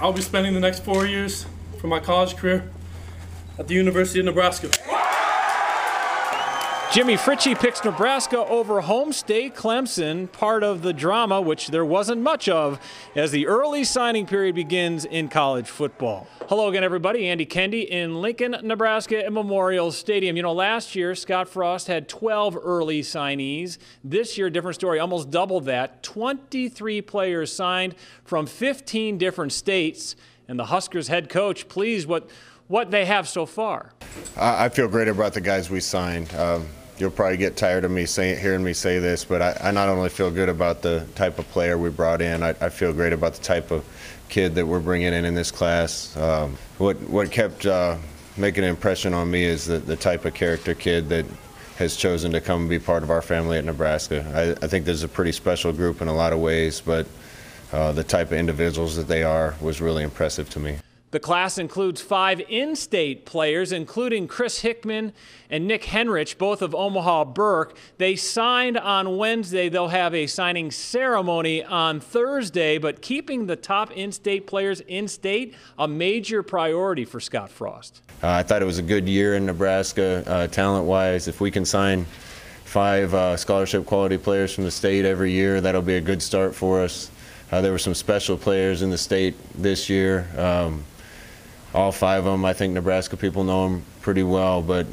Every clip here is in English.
I'll be spending the next 4 years for my college career at the University of Nebraska. Jimmy Fritchie picks Nebraska over home state Clemson, part of the drama, which there wasn't much of, as the early signing period begins in college football. Hello again, everybody. Andy Kendi in Lincoln, Nebraska at Memorial Stadium. You know, last year, Scott Frost had 12 early signees. This year, different story, almost double that. 23 players signed from 15 different states, and the Huskers head coach pleased what they have so far. I feel great about the guys we signed. You'll probably get tired of me hearing me say this, but I not only feel good about the type of player we brought in, I feel great about the type of kid that we're bringing in this class. What kept making an impression on me is the type of character kid that has chosen to come and be part of our family at Nebraska. I think there's a pretty special group in a lot of ways, but the type of individuals that they are was really impressive to me. The class includes 5 in-state players, including Chris Hickman and Nick Henrich, both of Omaha Burke. They signed on Wednesday. They'll have a signing ceremony on Thursday, but keeping the top in-state players in-state, a major priority for Scott Frost. I thought it was a good year in Nebraska, talent-wise. If we can sign 5 scholarship quality players from the state every year, that'll be a good start for us. There were some special players in the state this year. All 5 of them, I think Nebraska people know them pretty well, but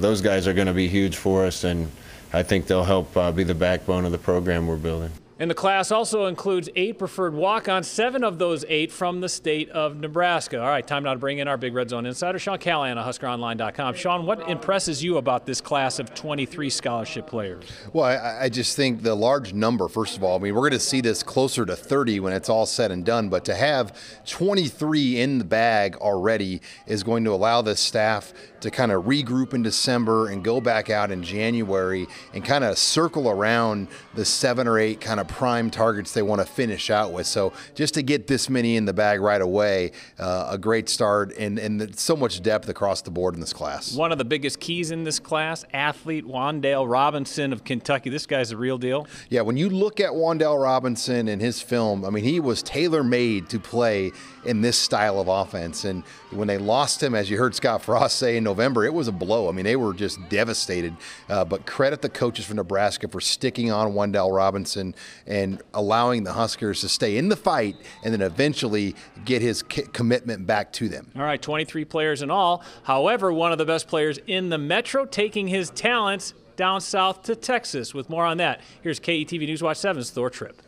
those guys are going to be huge for us, and I think they'll help be the backbone of the program we're building. And the class also includes 8 preferred walk-ons, 7 of those 8 from the state of Nebraska. All right, time now to bring in our Big Red Zone insider, Sean Callahan of HuskerOnline.com. Sean, what impresses you about this class of 23 scholarship players? Well, I just think the large number, first of all, I mean, we're going to see this closer to 30 when it's all said and done, but to have 23 in the bag already is going to allow the staff to kind of regroup in December and go back out in January and kind of circle around the 7 or 8 kind of prime targets they want to finish out with. So just to get this many in the bag right away, a great start, and so much depth across the board in this class. One of the biggest keys in this class, athlete Wan'Dale Robinson of Kentucky. This guy's the real deal. Yeah, when you look at Wan'Dale Robinson and his film, I mean, he was tailor-made to play in this style of offense. And when they lost him, as you heard Scott Frost say in November, it was a blow. I mean, they were just devastated. But credit the coaches from Nebraska for sticking on Wan'Dale Robinson and allowing the Huskers to stay in the fight and then eventually get his commitment back to them. All right, 23 players in all. However, one of the best players in the Metro taking his talents down south to Texas. With more on that, here's KETV Newswatch 7's Thor Tripp.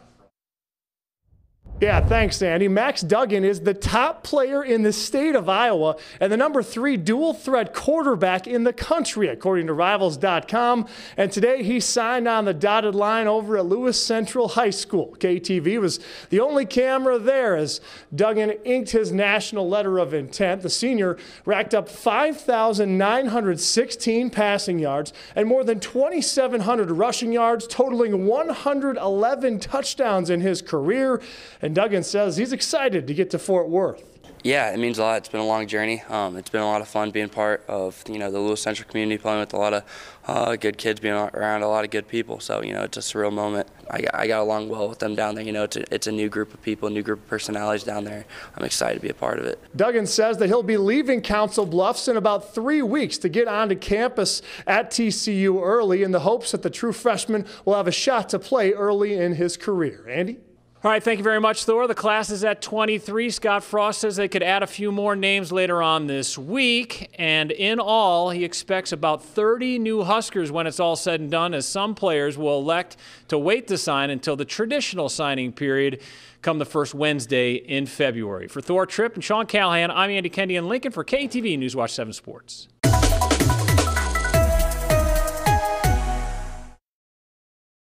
Yeah, thanks, Andy. Max Duggan is the top player in the state of Iowa and the number 3 dual-threat quarterback in the country, according to Rivals.com. And today he signed on the dotted line over at Lewis Central High School. KTV was the only camera there as Duggan inked his national letter of intent. The senior racked up 5,916 passing yards and more than 2,700 rushing yards, totaling 111 touchdowns in his career. And Duggan says he's excited to get to Fort Worth. Yeah, it means a lot. It's been a long journey. It's been a lot of fun being part of the Lewis Central community, playing with a lot of good kids, being around a lot of good people. So it's a surreal moment. I got along well with them down there. It's a new group of people, a new group of personalities down there. I'm excited to be a part of it. Duggan says that he'll be leaving Council Bluffs in about 3 weeks to get onto campus at TCU early in the hopes that the true freshman will have a shot to play early in his career. Andy? All right, thank you very much, Thor. The class is at 23. Scott Frost says they could add a few more names later on this week. And in all, he expects about 30 new Huskers when it's all said and done, as some players will elect to wait to sign until the traditional signing period come the first Wednesday in February. For Thor Tripp and Sean Callahan, I'm Andy Kendi in Lincoln for KTV Newswatch 7 Sports.